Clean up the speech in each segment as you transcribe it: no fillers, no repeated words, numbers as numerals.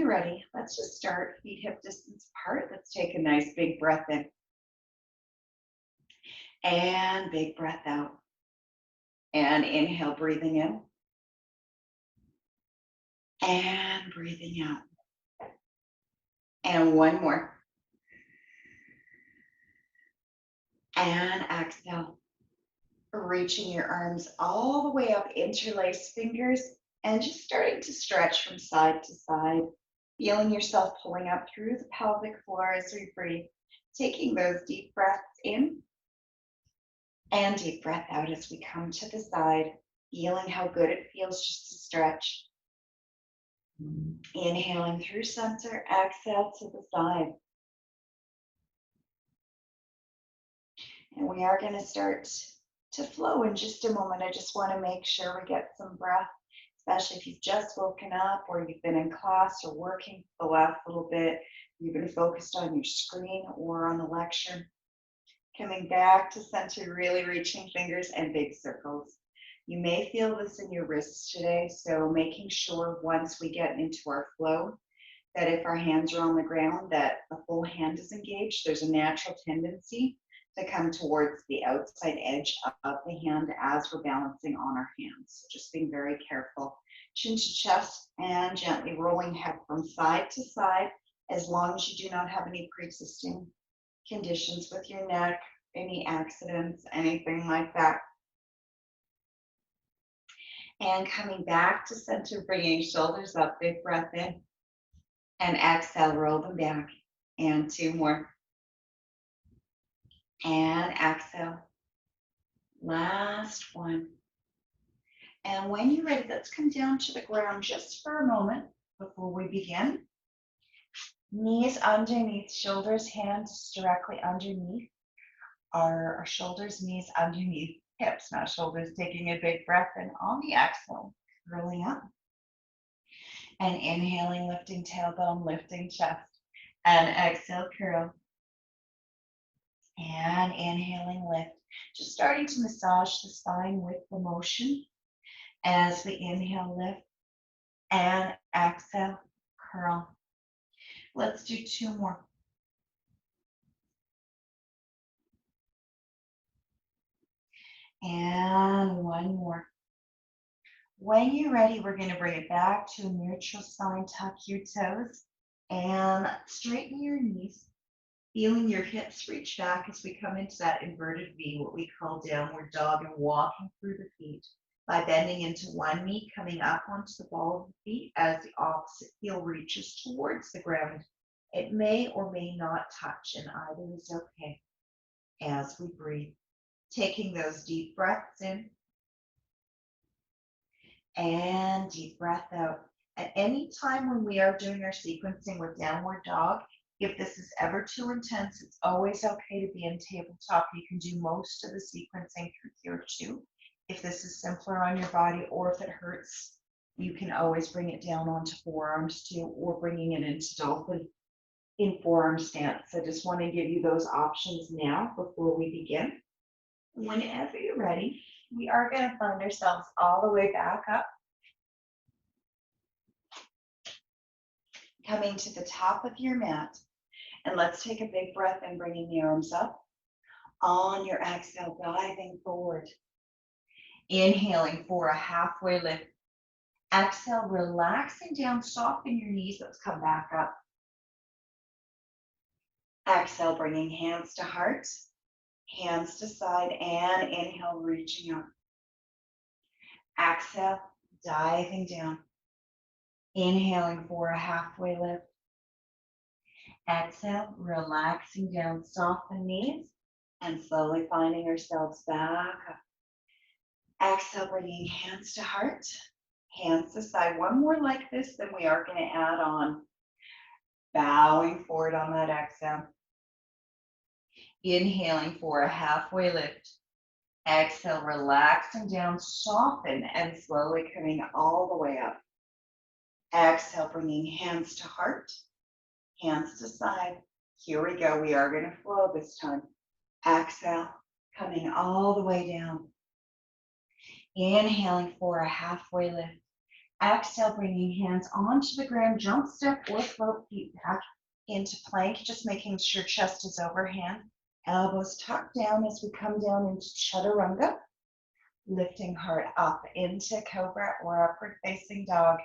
you're ready, let's just start feet hip distance apart. Let's take a nice big breath in and big breath out. And inhale, breathing in and breathing out. And one more. And exhale, reaching your arms all the way up, interlace fingers, and just starting to stretch from side to side, feeling yourself pulling up through the pelvic floor as we breathe, taking those deep breaths in and deep breath out as we come to the side, feeling how good it feels just to stretch. Inhaling through center, exhale to the side. And we are going to start to flow in just a moment. I just want to make sure we get some breath, especially if you've just woken up or you've been in class or working for the last little bit. You've been focused on your screen or on the lecture. Coming back to center, really reaching fingers and big circles. You may feel this in your wrists today, so making sure once we get into our flow, that if our hands are on the ground, that the full hand is engaged. There's a natural tendency to come towards the outside edge of the hand as we're balancing on our hands. So just being very careful. Chin to chest and gently rolling head from side to side, as long as you do not have any pre-existing conditions with your neck, any accidents, anything like that. And coming back to center, bringing shoulders up, big breath in. And exhale, roll them back. And two more. And exhale. Last one. And when you're ready, let's come down to the ground just for a moment before we begin. Knees underneath, shoulders, hands directly underneath. Our shoulders, knees underneath, hips, not shoulders. Taking a big breath in on the exhale, curling up. And inhaling, lifting tailbone, lifting chest. And exhale, curl. And inhaling, lift. Just starting to massage the spine with the motion as we inhale, lift. And exhale, curl. Let's do two more. And one more. When you're ready, we're going to bring it back to a neutral spine. Tuck your toes and straighten your knees. Feeling your hips reach back as we come into that inverted V, what we call downward dog, and walking through the feet by bending into one knee, coming up onto the ball of the feet as the opposite heel reaches towards the ground. It may or may not touch, and either is okay as we breathe. Taking those deep breaths in and deep breath out. At any time when we are doing our sequencing with downward dog, if this is ever too intense, it's always okay to be in tabletop. You can do most of the sequencing through here too. If this is simpler on your body, or if it hurts, you can always bring it down onto forearms too, or bringing it into dolphin in forearm stance. I just want to give you those options now before we begin. Whenever you're ready, we are going to find ourselves all the way back up. Coming to the top of your mat. And let's take a big breath and bringing the arms up. On your exhale, diving forward. Inhaling for a halfway lift. Exhale, relaxing down, soften your knees. Let's come back up. Exhale, bringing hands to heart, hands to side, and inhale, reaching up. Exhale, diving down. Inhaling for a halfway lift. Exhale, relaxing down, soften knees, and slowly finding ourselves back up. Exhale, bringing hands to heart, hands to side. One more like this, then we are going to add on. Bowing forward on that exhale. Inhaling for a halfway lift. Exhale, relaxing down, soften, and slowly coming all the way up. Exhale, bringing hands to heart, hands to side. Here we go. We are going to flow this time. Exhale, coming all the way down. Inhaling for a halfway lift. Exhale, bringing hands onto the ground, jump, step, or float feet back into plank, just making sure chest is overhand. Elbows tucked down as we come down into chaturanga, lifting heart up into cobra or upward facing dog.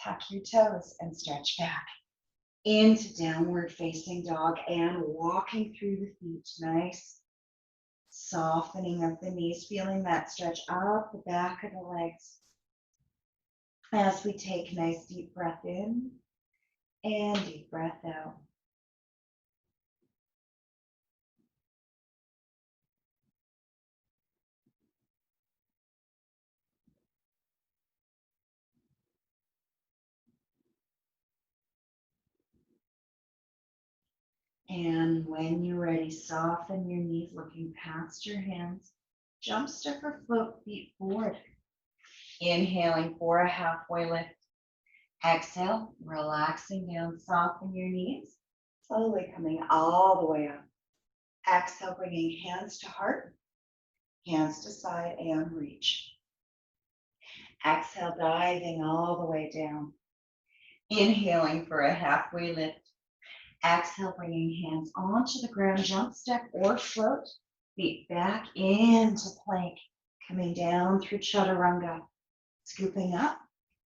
Tuck your toes and stretch back into downward facing dog and walking through the feet. Nice softening of the knees, feeling that stretch up the back of the legs. As we take nice deep breath in and deep breath out. And when you're ready, soften your knees, looking past your hands. Jump, step, or float feet forward. Inhaling for a halfway lift. Exhale, relaxing down, soften your knees. Slowly coming all the way up. Exhale, bringing hands to heart, hands to side, and reach. Exhale, diving all the way down. Inhaling for a halfway lift. Exhale, bringing hands onto the ground, jump, step, or float. Feet back into plank, coming down through chaturanga, scooping up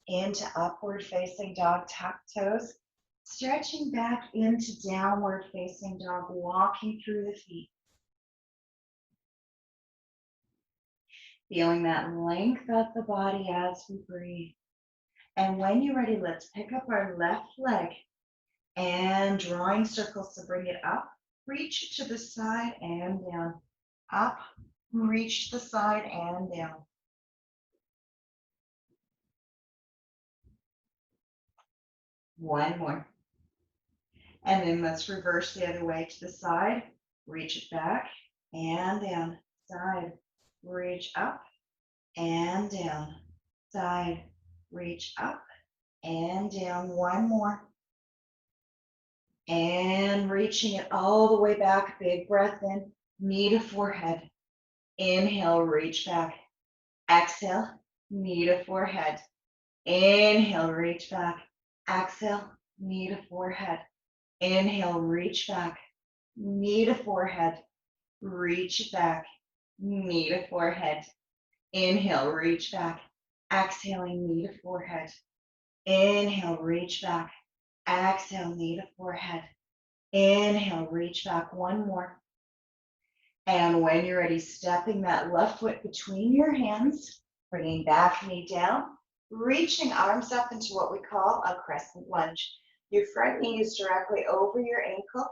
into upward facing dog, tuck toes, stretching back into downward facing dog, walking through the feet. Feeling that length of the body as we breathe. And when you're ready, let's pick up our left leg and drawing circles to bring it up, reach to the side and down, up, reach the side and down. One more. And then let's reverse the other way to the side, reach it back and down, side, reach up and down, side, reach up and down. One more. And reaching it all the way back, big breath in, knee to forehead. Inhale, reach back. Exhale, knee to forehead. Inhale, reach back. Exhale, knee to forehead. Inhale, reach back. Knee to forehead. Reach back. Knee to forehead. Inhale, reach back. Exhaling, knee to forehead. Inhale, reach back. Exhale, knee to forehead. Inhale, reach back. One more. And when you're ready, stepping that left foot between your hands, bringing back knee down, reaching arms up into what we call a crescent lunge. Your front knee is directly over your ankle.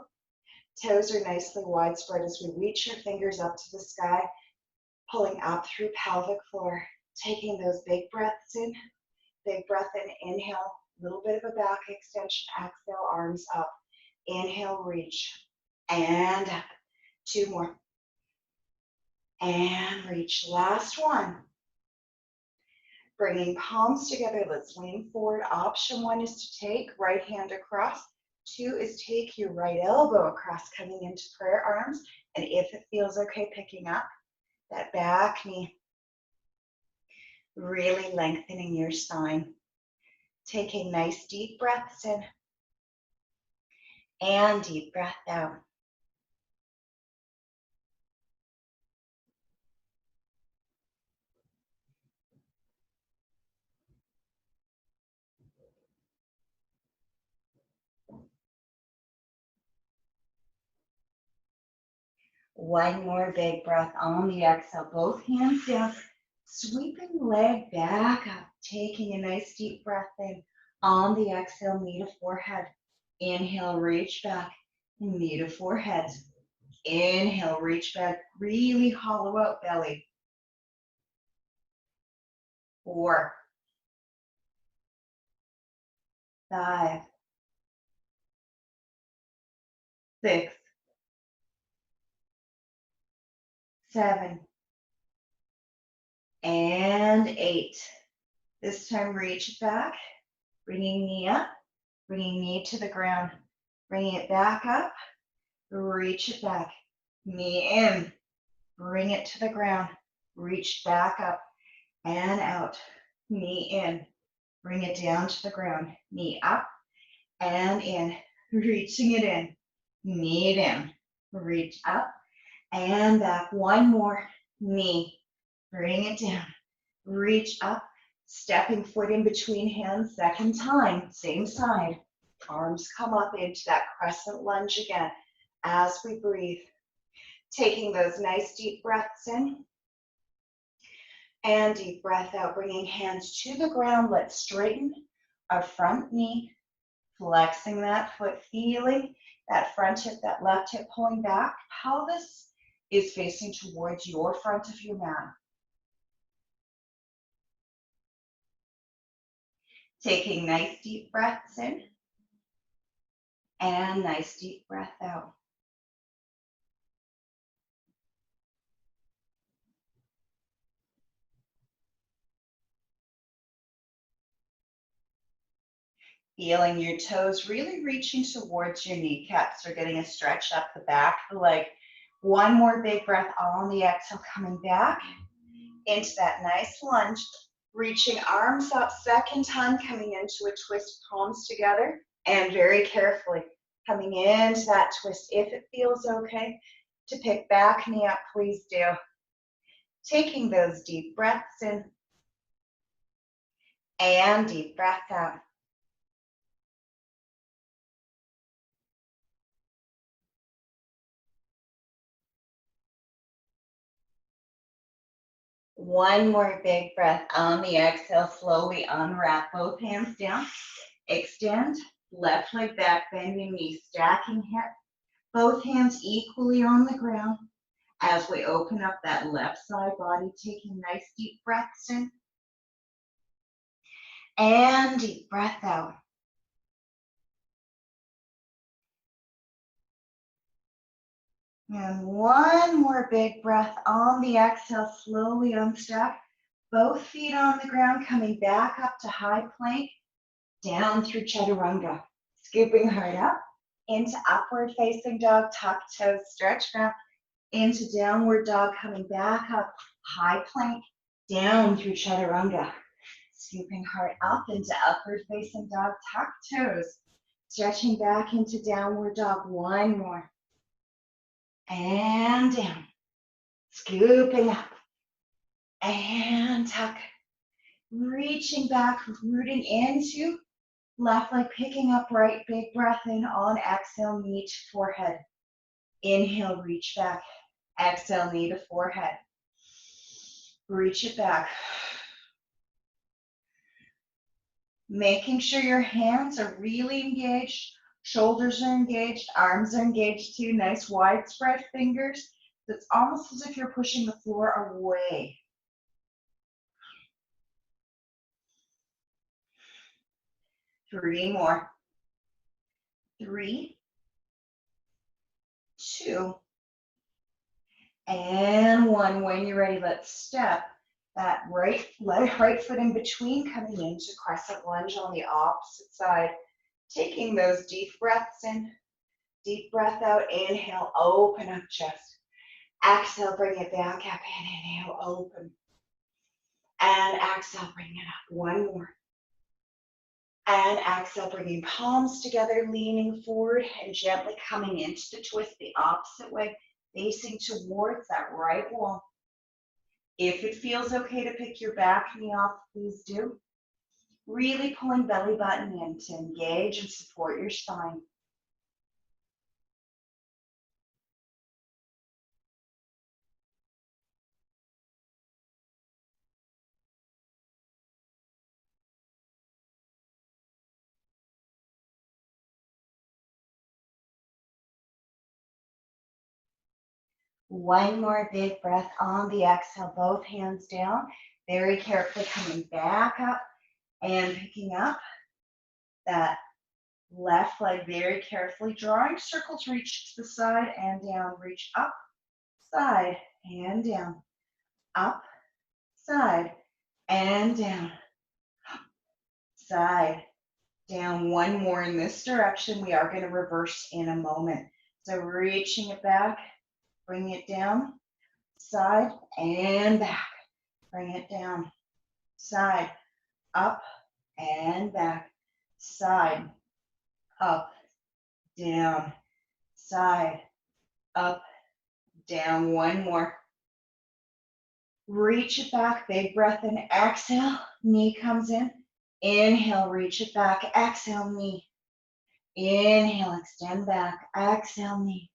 Toes are nicely widespread as we reach your fingers up to the sky, pulling up through pelvic floor, taking those big breaths in. Big breath in, inhale, a little bit of a back extension, exhale, arms up. Inhale, reach, and up. Two more. And reach, last one. Bringing palms together, let's lean forward. Option one is to take right hand across. Two is take your right elbow across, coming into prayer arms. And if it feels okay, picking up that back knee, really lengthening your spine. Taking nice deep breaths in and deep breath out. One more big breath on the exhale, both hands down, sweeping the leg back up, taking a nice deep breath in. On the exhale, knee to forehead. Inhale, reach back, knee to forehead. Inhale, reach back, really hollow out belly. 4, 5, 6, 7, and 8. This time, reach it back, bringing knee up, bringing knee to the ground, bringing it back up, reach it back, knee in, bring it to the ground, reach back up and out, knee in, Bring it down to the ground. Knee up and in. Reaching it in. Knee down. Reach up and back. One more. Knee. Bring it down. Reach up. Stepping foot in between hands. Second time. Same side. Arms come up into that crescent lunge again as we breathe. Taking those nice deep breaths in and deep breath out, bringing hands to the ground. Let's straighten our front knee, flexing that foot, feeling that front hip, that left hip pulling back. Pelvis is facing towards your front of your mat. Taking nice deep breaths in and nice deep breath out. Feeling your toes really reaching towards your kneecaps. We're getting a stretch up the back of the leg. One more big breath on the exhale, coming back into that nice lunge. Reaching arms up, second time coming into a twist, palms together. And very carefully coming into that twist. If it feels okay to pick back knee up, please do. Taking those deep breaths in and deep breath out. One more big breath on the exhale. Slowly unwrap both hands down. Extend. Left leg back, bending knee, stacking hip. Both hands equally on the ground. As we open up that left side body, taking nice deep breaths in. And deep breath out. And one more big breath on the exhale. Slowly unstack. Both feet on the ground, coming back up to high plank. Down through chaturanga. Scooping hard up into upward facing dog. Tuck toes, stretch back. Into downward dog, coming back up. High plank. Down through chaturanga. Scooping heart up into upward facing dog. Tuck toes. Stretching back into downward dog. One more. And down. Scooping up. And tuck. Reaching back, rooting into left leg, picking up right. Big breath in on exhale, knee to forehead. Inhale, reach back. Exhale, knee to forehead. Reach it back. Making sure your hands are really engaged. Shoulders are engaged. Arms are engaged too. Nice widespread fingers. It's almost as if you're pushing the floor away. Three more. 3, 2, and 1. When you're ready, let's step that right foot in between, coming into crescent lunge on the opposite side. Taking those deep breaths in, deep breath out. Inhale, open up chest. Exhale, bring it back up and inhale, open. And exhale, bring it up. One more. And exhale, bringing palms together, leaning forward and gently coming into the twist the opposite way, facing towards that right wall. If it feels okay to pick your back knee off, please do. Really pulling belly button in to engage and support your spine. One more big breath on the exhale, both hands down. Very carefully coming back up and picking up that left leg very carefully, drawing circles, reach to the side and down, reach up, side and down, up, side and down, side, down. One more in this direction. We are going to reverse in a moment. So reaching it back, bring it down, side and back, bring it down, side, up and back. Side, up, down, side, up, down. One more. Reach it back, big breath in, exhale, knee comes in. Inhale, reach it back, exhale, knee. Inhale, extend back, exhale, knee.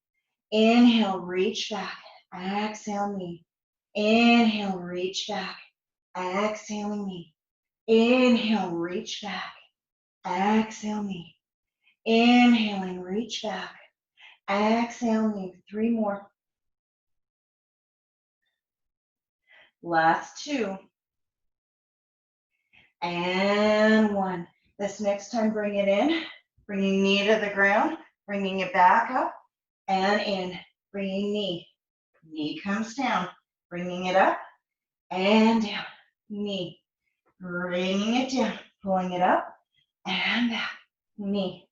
Inhale, reach back, exhale, knee. Inhale, reach back, exhale, knee. Inhale, reach back, exhale, knee. Inhaling, reach back, exhale, knee. 3 more. Last 2. And 1. This next time, bring it in, bringing knee to the ground, bringing it back up and in, bringing knee. Knee comes down, bringing it up and down. Knee, bringing it down, pulling it up and back. Knee,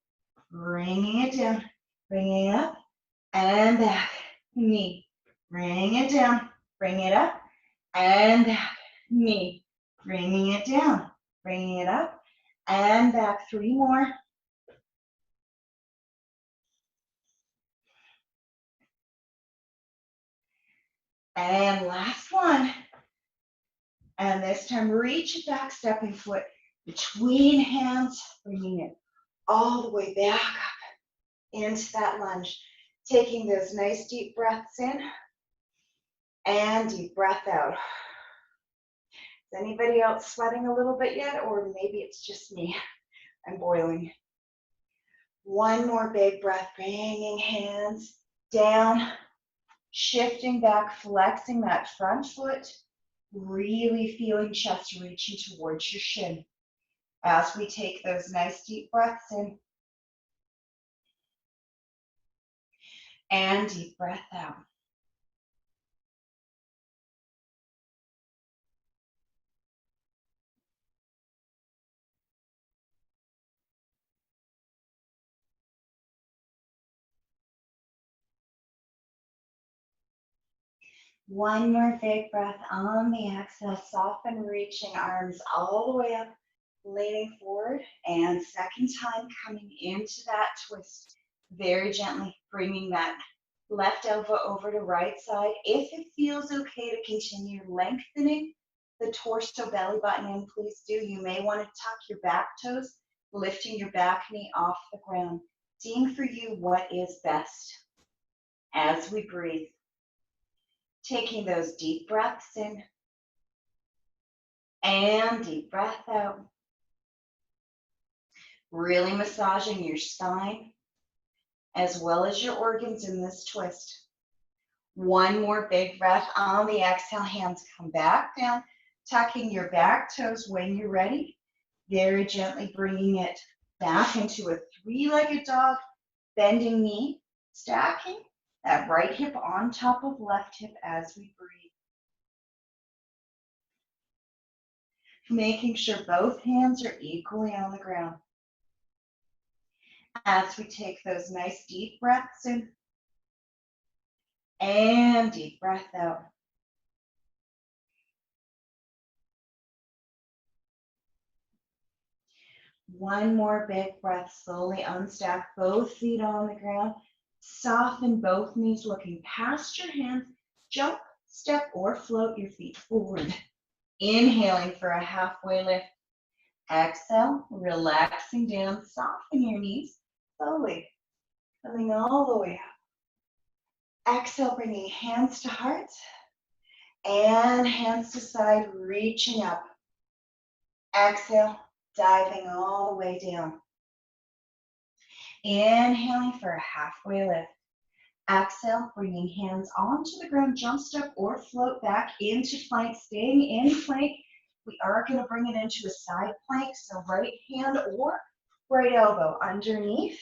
bringing it down, bringing it up and back. Knee, bring it down, bring it up and back. Knee, bringing it down, bringing it up and back. 3 more. And last one. And this time, reach it back, stepping foot between hands, bringing it all the way back up into that lunge. Taking those nice deep breaths in and deep breath out. Is anybody else sweating a little bit yet? Or maybe it's just me. I'm boiling. One more big breath, bringing hands down, shifting back, flexing that front foot, really feeling chest reaching towards your shin. As we take those nice deep breaths in and deep breath out. One more big breath on the exhale, soften, reaching arms all the way up, leaning forward, and second time coming into that twist. Very gently bringing that left elbow over to right side. If it feels okay to continue lengthening the torso belly button in, please do. You may want to tuck your back toes, lifting your back knee off the ground. Seeing for you what is best as we breathe. Taking those deep breaths in and deep breath out. Really massaging your spine as well as your organs in this twist. One more big breath on the exhale. Hands come back down, tucking your back toes when you're ready. Very gently bringing it back into a 3-legged dog, bending knee, stacking that right hip on top of left hip as we breathe. Making sure both hands are equally on the ground. As we take those nice deep breaths in and deep breath out. One more big breath, slowly unstack both feet on the ground. Soften both knees, looking past your hands. Jump, step, or float your feet forward. Inhaling for a halfway lift. Exhale, relaxing down, soften your knees slowly, coming all the way up. Exhale, bringing hands to heart and hands to side, reaching up. Exhale, diving all the way down. Inhaling for a halfway lift. Exhale, bringing hands onto the ground, jump, step, or float back into plank, staying in plank. We are going to bring it into a side plank, so right hand or right elbow underneath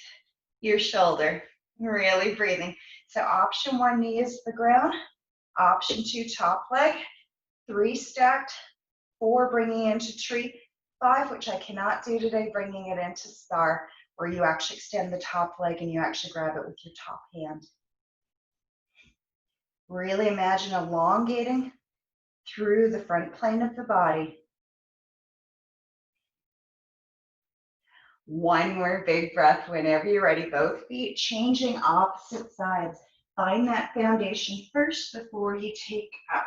your shoulder. Really breathing. So option 1, knee is the ground. Option 2, top leg. 3, stacked. 4, bringing into tree. 5, which I cannot do today, bringing it into star, where you actually extend the top leg and you actually grab it with your top hand. Really imagine elongating through the front plane of the body. One more big breath whenever you're ready. Both feet changing opposite sides. Find that foundation first before you take up.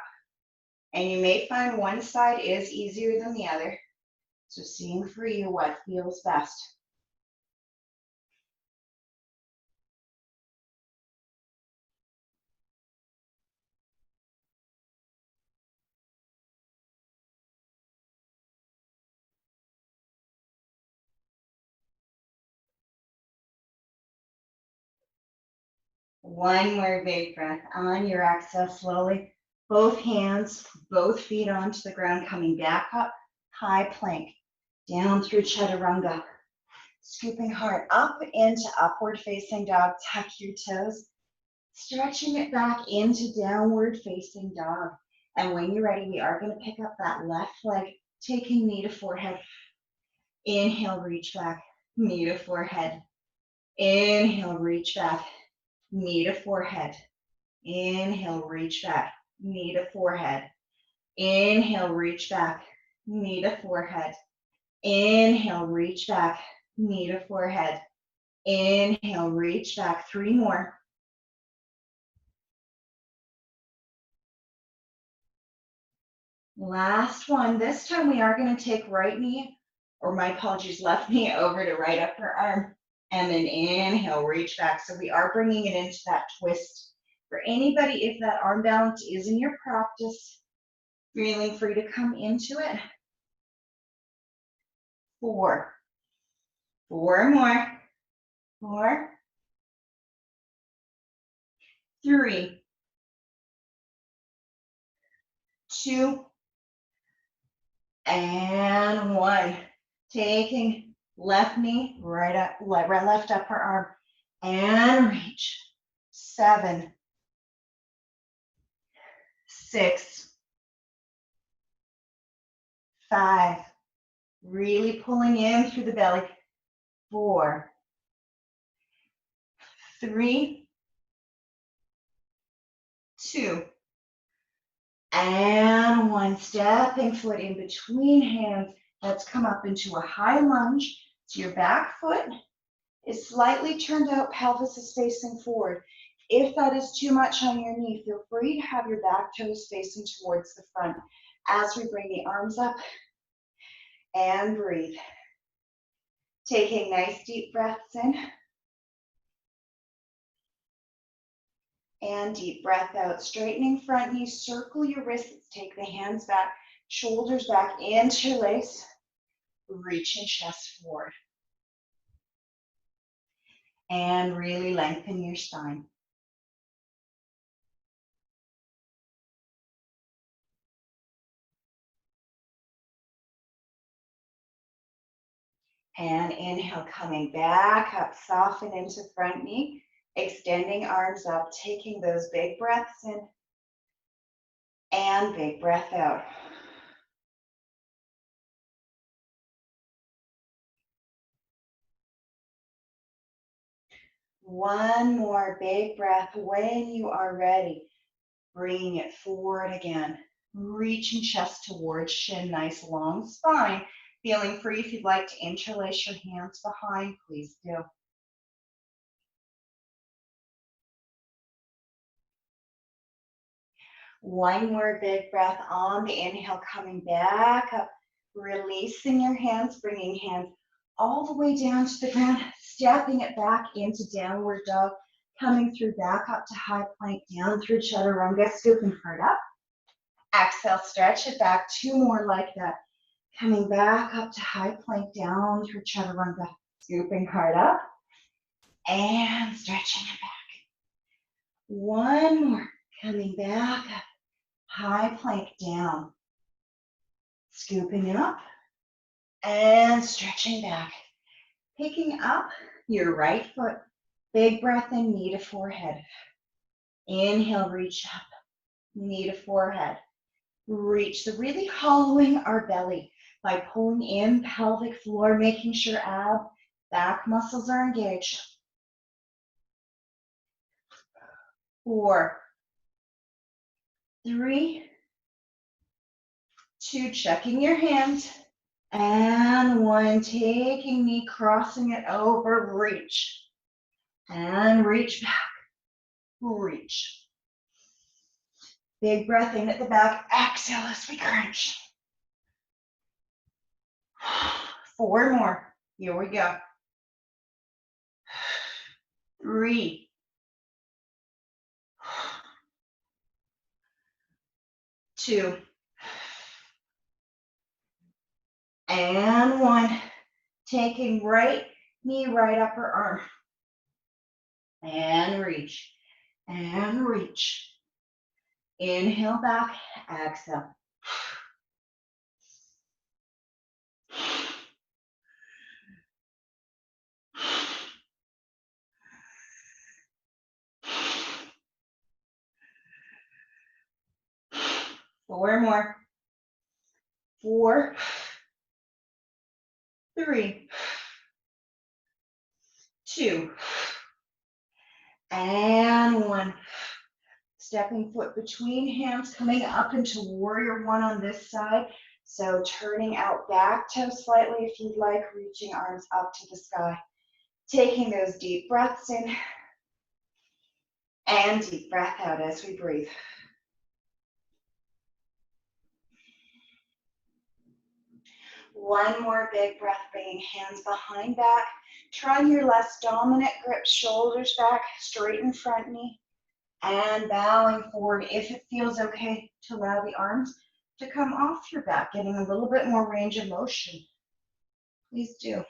And you may find one side is easier than the other. So seeing for you what feels best. One more big breath. On your exhale, slowly, both hands, both feet onto the ground, coming back up, high plank, down through chaturanga. Scooping hard up into upward facing dog. Tuck your toes, stretching it back into downward facing dog. And when you're ready, we are going to pick up that left leg, taking knee to forehead. Inhale, reach back, knee to forehead. Inhale, reach back, knee to forehead. Inhale, reach back, knee to forehead. Inhale, reach back, knee to forehead. Inhale, reach back, knee to forehead. Inhale, reach back. 3 more. Last one. This time we are going to take right knee, or my apologies, left knee over to right upper arm. And then inhale, reach back. So we are bringing it into that twist. For anybody, if that arm balance is in your practice, feeling free to come into it. 4. 4 more. 4. 3. 2. And 1. Taking left knee, right up, left upper arm, and reach. 7. 6. 5. Really pulling in through the belly. 4. 3. 2. And 1. Stepping foot in between hands. Let's come up into a high lunge. So your back foot is slightly turned out, pelvis is facing forward. If that is too much on your knee, feel free to have your back toes facing towards the front as we bring the arms up and breathe. Taking nice deep breaths in and deep breath out. Straightening front knee, circle your wrists, take the hands back, shoulders back, interlace, reaching chest forward. And really lengthen your spine. And inhale, coming back up, soften into front knee, extending arms up, taking those big breaths in and big breath out. One more big breath when you are ready. Bringing it forward again. Reaching chest towards shin, nice long spine. Feeling free if you'd like to interlace your hands behind, please do. One more big breath on the inhale, coming back up, releasing your hands, bringing hands all the way down to the ground, stepping it back into downward dog, coming through back up to high plank, down through chaturanga, scooping hard up. Exhale, stretch it back, 2 more like that. Coming back up to high plank, down through chaturanga, scooping hard up, and stretching it back. 1 more, coming back up, high plank down, scooping up, and stretching back. Picking up your right foot, big breath in, knee to forehead. Inhale, reach up, knee to forehead. Reach, so really hollowing our belly by pulling in pelvic floor, making sure ab, back muscles are engaged. 4, 3, 2, checking your hands, And one, taking knee, crossing it over, reach. And reach back, reach. Big breath in at the back, exhale as we crunch. 4 more, here we go. 3, 2, and 1. Taking right knee, right upper arm. And reach, and reach. Inhale back, exhale. Four more. 4, 3, 2, and 1. Stepping foot between hands, coming up into warrior one on this side. So turning out back toe slightly if you'd like, reaching arms up to the sky. Taking those deep breaths in and deep breath out as we breathe. One more big breath, bringing hands behind back. Try your less dominant grip, shoulders back, straighten front knee, and bowing forward. If it feels okay to allow the arms to come off your back, getting a little bit more range of motion, please do.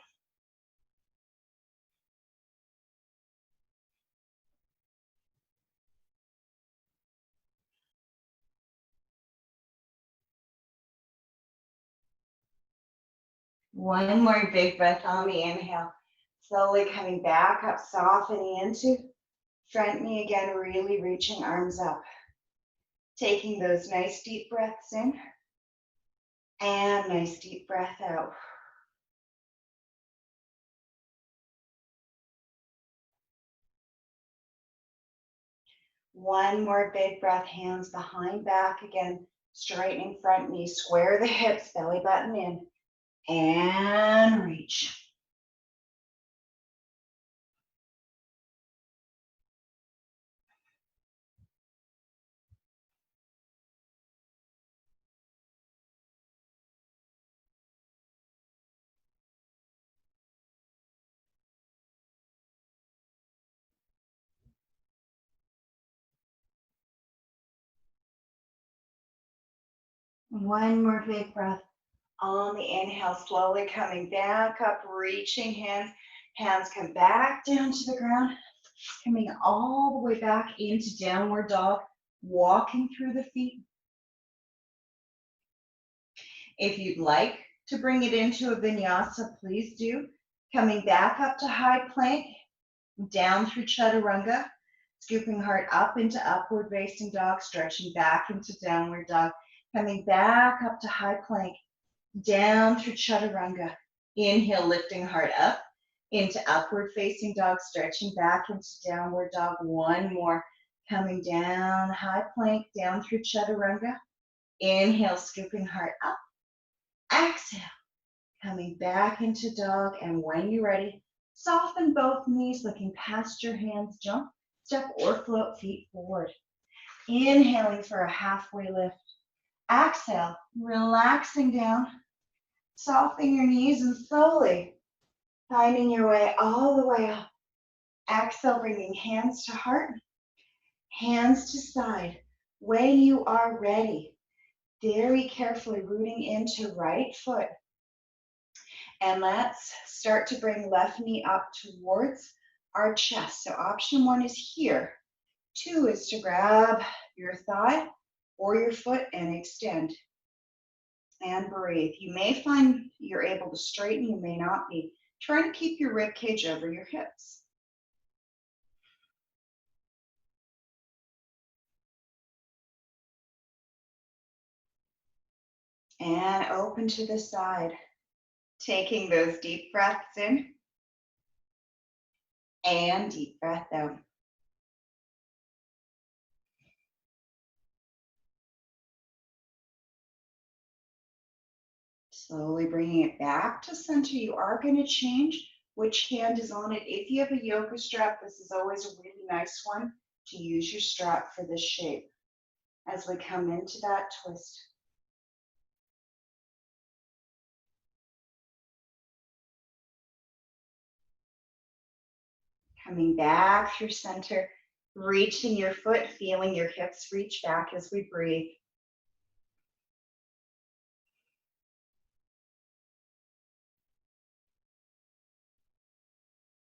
One more big breath on the inhale. Slowly coming back up, softening into front knee again, really reaching arms up. Taking those nice deep breaths in and nice deep breath out. One more big breath, hands behind back again, straightening front knee, square the hips, belly button in, and reach. One more big breath on the inhale, slowly coming back up, reaching hands. Hands come back down to the ground, coming all the way back into downward dog, walking through the feet. If you'd like to bring it into a vinyasa, please do. Coming back up to high plank, down through chaturanga, scooping heart up into upward facing dog, stretching back into downward dog, coming back up to high plank, down through chaturanga. Inhale, lifting heart up into upward facing dog, stretching back into downward dog. One more, coming down, high plank, down through chaturanga. Inhale, scooping heart up. Exhale, coming back into dog, and when you're ready, soften both knees, looking past your hands, jump, step, or float feet forward. Inhaling for a halfway lift. Exhale, relaxing down, softening your knees, and slowly finding your way all the way up. Exhale, bringing hands to heart, hands to side. When you are ready, very carefully rooting into right foot. And let's start to bring left knee up towards our chest. So option 1 is here. 2 is to grab your thigh or your foot and extend. And breathe. You may find you're able to straighten, you may not be. Try to keep your rib cage over your hips. And open to the side. Taking those deep breaths in and deep breath out. Slowly bringing it back to center. You are going to change which hand is on it. If you have a yoga strap, this is always a really nice one to use your strap for this shape as we come into that twist. Coming back through center, reaching your foot, feeling your hips reach back as we breathe.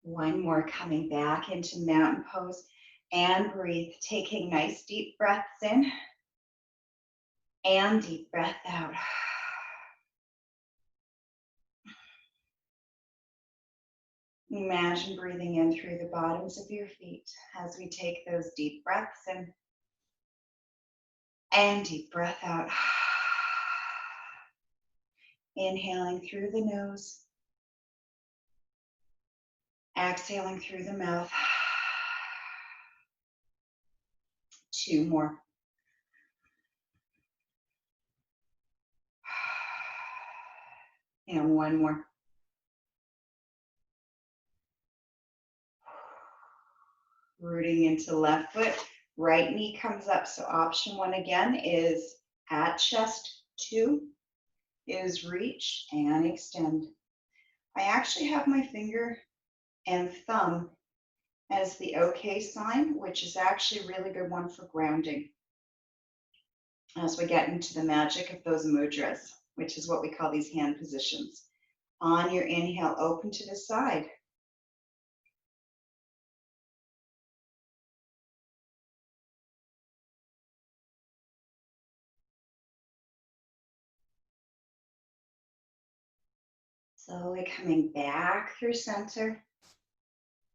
One more, coming back into mountain pose and breathe, taking nice deep breaths in and deep breath out. Imagine breathing in through the bottoms of your feet as we take those deep breaths in and deep breath out. Inhaling through the nose, exhaling through the mouth. 2 more. And 1 more. Rooting into left foot, right knee comes up. So option 1 again is at chest. 2 is reach and extend. I actually have my finger and thumb as the OK sign, which is actually a really good one for grounding as we get into the magic of those mudras, which is what we call these hand positions. On your inhale, open to the side. Slowly coming back through center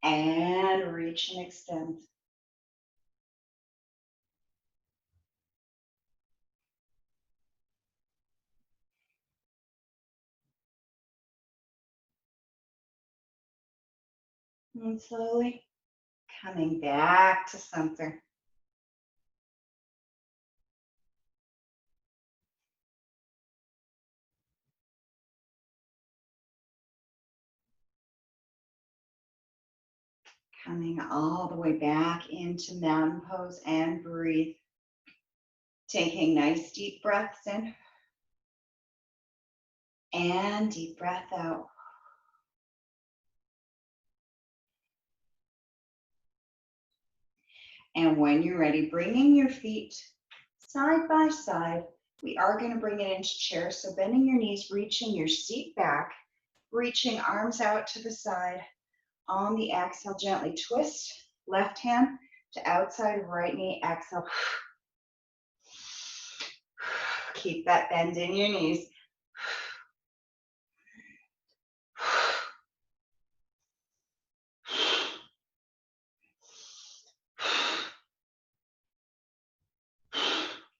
and reach and extend. And slowly coming back to center. Coming all the way back into mountain pose and breathe. Taking nice deep breaths in and deep breath out. And when you're ready, bringing your feet side by side, we are going to bring it into chair. So bending your knees, reaching your seat back, reaching arms out to the side. On the exhale, gently twist left hand to outside of right knee. Exhale. Keep that bend in your knees.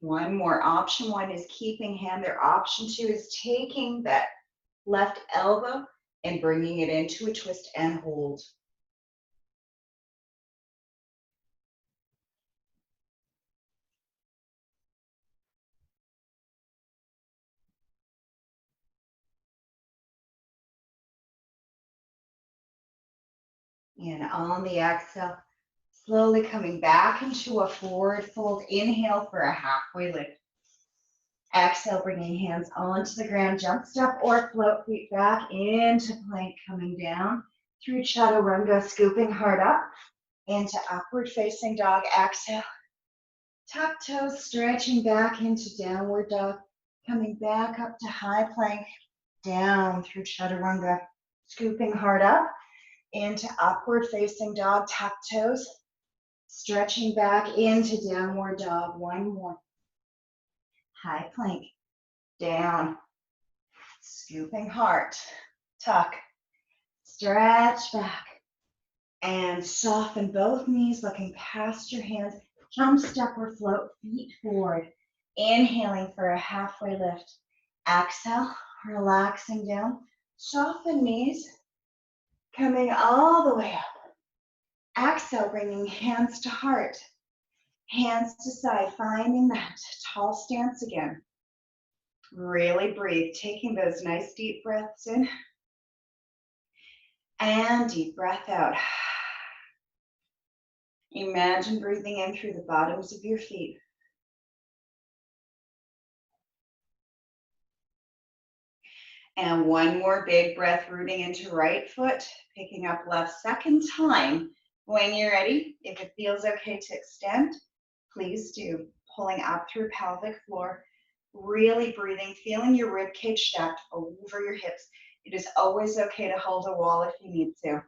One more. Option 1 is keeping hand there. Option 2 is taking that left elbow and bringing it into a twist and hold. And on the exhale, slowly coming back into a forward fold. Inhale for a halfway lift. Exhale, bringing hands onto the ground, jump, step, or float feet back into plank, coming down through chaturanga, scooping hard up into upward facing dog. Exhale, tuck toes, stretching back into downward dog, coming back up to high plank, down through chaturanga, scooping hard up into upward facing dog, tuck toes, stretching back into downward dog. 1 more. High plank, down, scooping heart, tuck, stretch back, and soften both knees, looking past your hands. Jump, step, or float feet forward. Inhaling for a halfway lift. Exhale, relaxing down. Soften knees, coming all the way up. Exhale, bringing hands to heart. Hands to side, finding that tall stance again. Really breathe, taking those nice deep breaths in and deep breath out. Imagine breathing in through the bottoms of your feet. And one more big breath, rooting into right foot, picking up left second time. When you're ready, if it feels okay to extend, please do. Pulling up through pelvic floor, really breathing, feeling your rib cage stacked over your hips. It is always okay to hold a wall if you need to.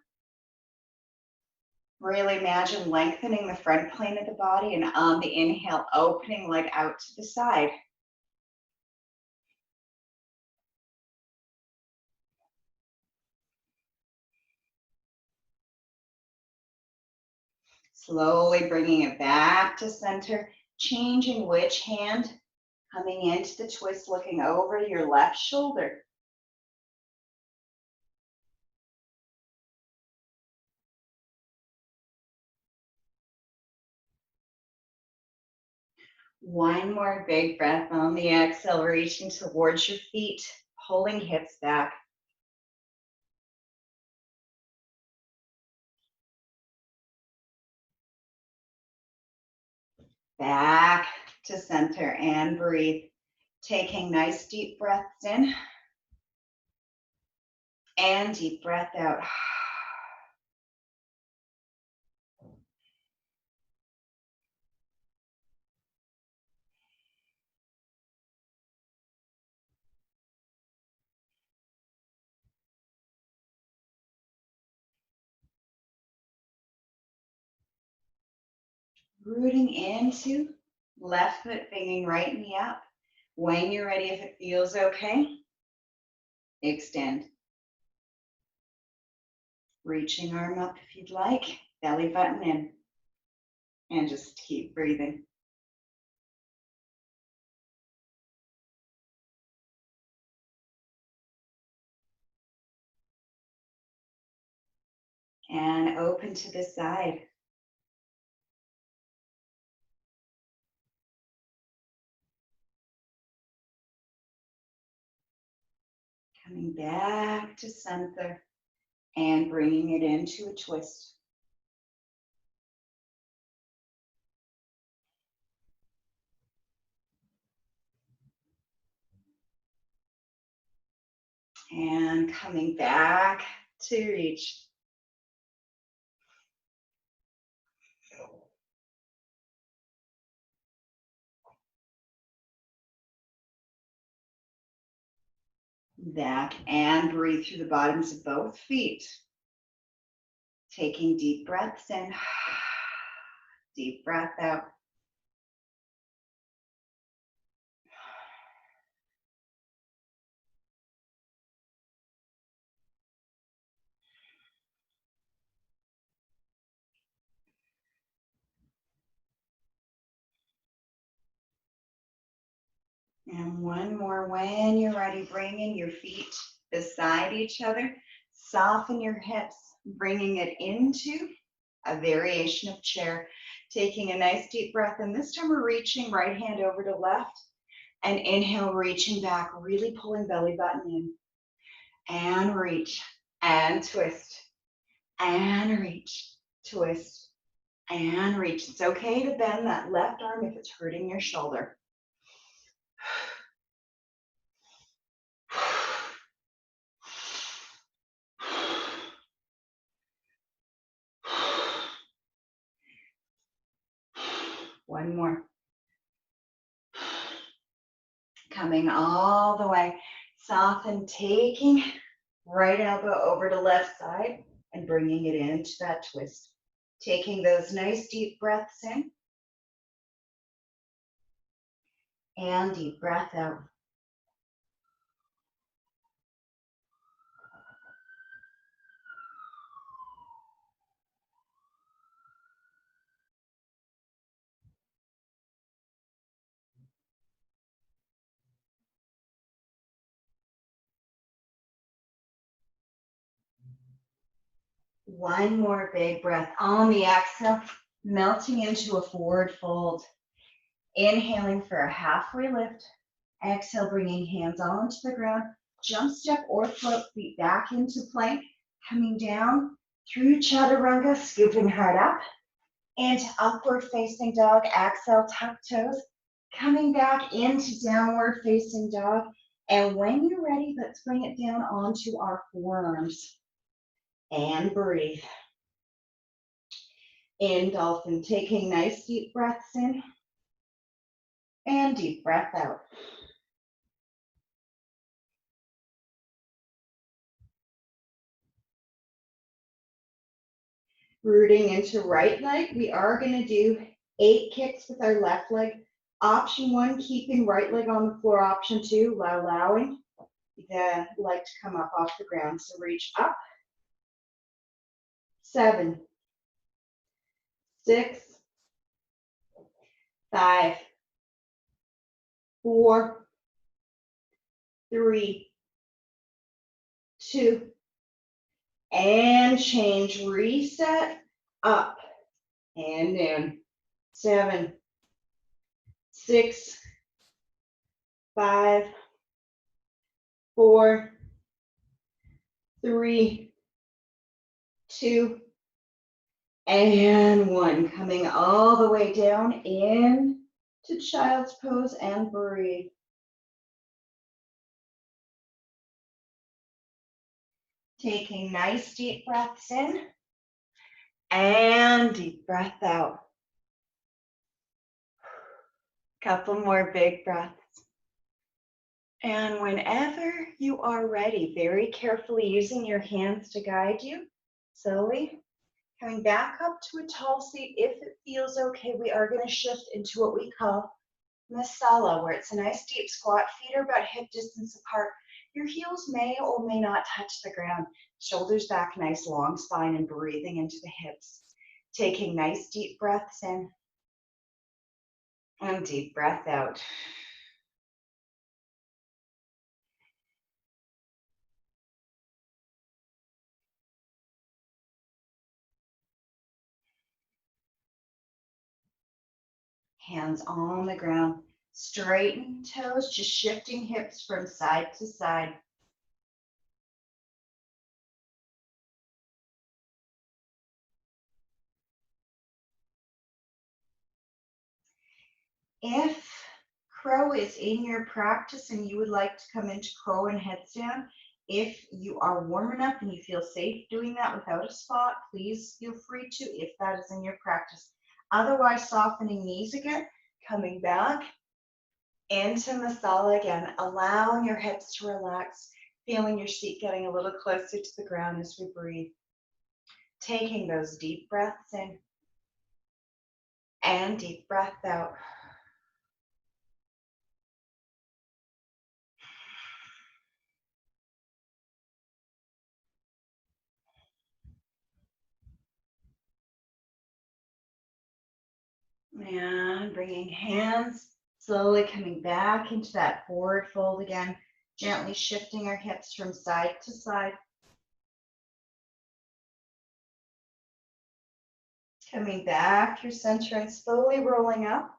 Really imagine lengthening the front plane of the body, and on the inhale, opening leg out to the side. Slowly bringing it back to center, changing which hand, coming into the twist, looking over your left shoulder. One more big breath on the exhale, reaching towards your feet, pulling hips back. Back to center and breathe. Taking nice deep breaths in and deep breath out. Rooting into left foot, bringing right knee up. When you're ready, if it feels okay, extend. Reaching arm up if you'd like, belly button in, and just keep breathing. And open to the side. Coming back to center and bringing it into a twist. And coming back to reach. Back and breathe through the bottoms of both feet. Taking deep breaths in, deep breath out. And one more. When you're ready, bringing your feet beside each other. Soften your hips, bringing it into a variation of chair. Taking a nice deep breath, and this time we're reaching right hand over to left. And inhale, reaching back, really pulling belly button in. And reach, and twist, and reach, twist, and reach. It's okay to bend that left arm if it's hurting your shoulder. One more. Coming all the way. Soften, taking right elbow over to left side and bringing it into that twist. Taking those nice deep breaths in and deep breath out. One more big breath on the exhale, melting into a forward fold. Inhaling for a halfway lift Exhale, bringing hands onto the ground. Jump, step, or float feet back into plank. Coming down through chaturanga, scooping hard up. Into upward facing dog. Exhale, tuck toes. Coming back into downward facing dog. And when you're ready, let's bring it down onto our forearms. And breathe. In dolphin, taking nice deep breaths in. And deep breath out. Rooting into right leg, we are going to do 8 kicks with our left leg. Option 1, keeping right leg on the floor. Option 2, allowing the leg to come up off the ground. So reach up. 7, 6, 5, 4, 3, 2, and change. Reset. Up and down. 7, 6, 5, 4, 3, 2, and 1. Coming all the way down in to child's pose and breathe. Taking nice deep breaths in and deep breath out. Couple more big breaths. And whenever you are ready, very carefully using your hands to guide you, slowly coming back up to a tall seat. If it feels okay, we are going to shift into what we call Masala, where it's a nice deep squat. Feet are about hip distance apart. Your heels may or may not touch the ground. Shoulders back, nice long spine, and breathing into the hips. Taking nice deep breaths in and deep breath out. Hands on the ground. Straighten toes, just shifting hips from side to side. If crow is in your practice and you would like to come into crow and heads down, if you are warm enough and you feel safe doing that without a spot, please feel free to, if that is in your practice. Otherwise, softening knees again, coming back into Masala again, allowing your hips to relax, feeling your seat getting a little closer to the ground as we breathe. Taking those deep breaths in and deep breath out. And bringing hands, slowly coming back into that forward fold again, gently shifting our hips from side to side. Coming back through center and slowly rolling up,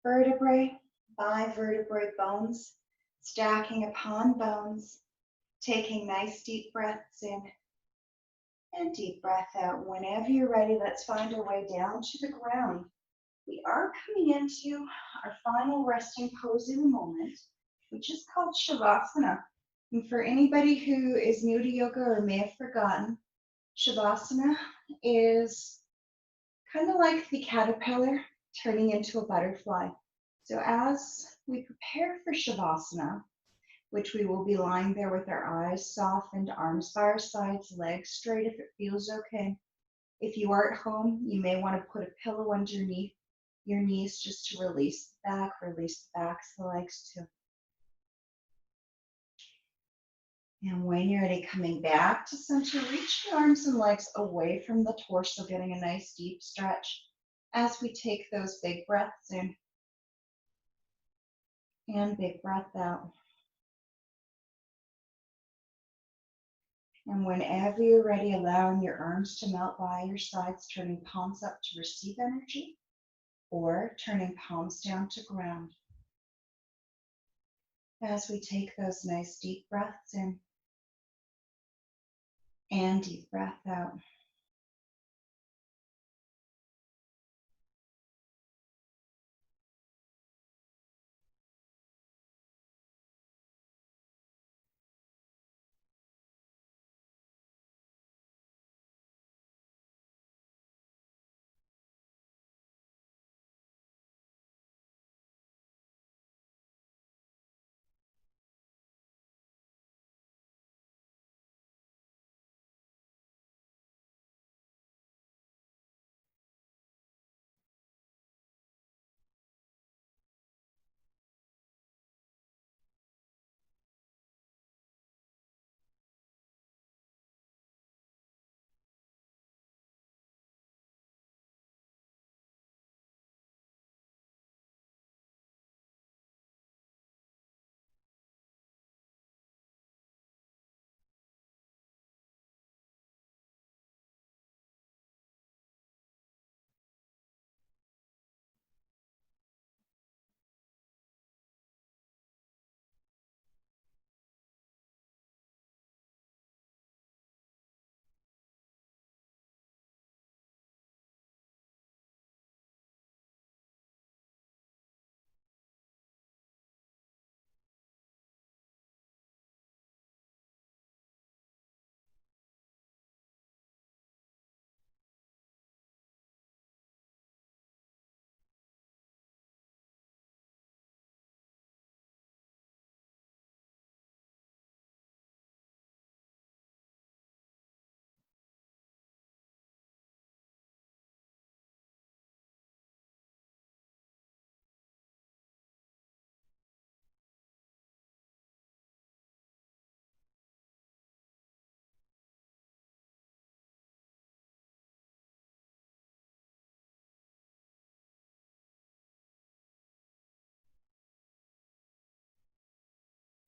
vertebrae by vertebrae, bones stacking upon bones, taking nice deep breaths in and deep breath out. Whenever you're ready, let's find our way down to the ground. We are coming into our final resting pose in a moment, which is called Shavasana. And for anybody who is new to yoga or may have forgotten, Shavasana is kind of like the caterpillar turning into a butterfly. So as we prepare for Shavasana, which we will be lying there with our eyes softened, arms by our sides, legs straight if it feels okay. If you are at home, you may want to put a pillow underneath your knees just to release the backs of the legs too. And when you're ready, coming back to center, reach the arms and legs away from the torso, getting a nice deep stretch as we take those big breaths in and big breath out. And whenever you're ready, allowing your arms to melt by your sides, turning palms up to receive energy or turning palms down to ground. As we take those nice deep breaths in and deep breath out.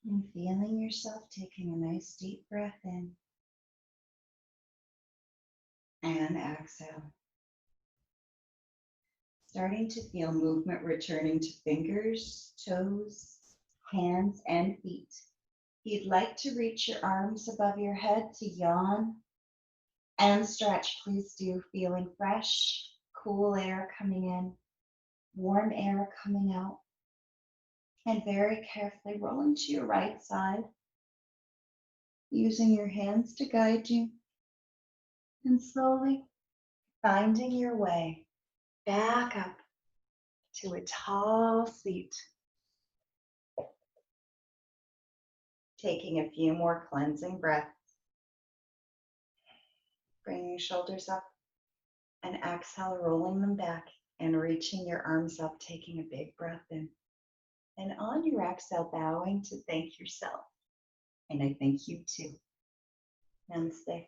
And feeling yourself taking a nice deep breath in and exhale. Starting to feel movement returning to fingers, toes, hands, and feet. If you'd like to reach your arms above your head to yawn and stretch, please do. Feeling fresh, cool air coming in, warm air coming out. And very carefully rolling to your right side, using your hands to guide you, and slowly finding your way back up to a tall seat. Taking a few more cleansing breaths. Bringing your shoulders up and exhale, rolling them back and reaching your arms up, taking a big breath in. And on your exhale, bowing to thank yourself. And I thank you too. Namaste.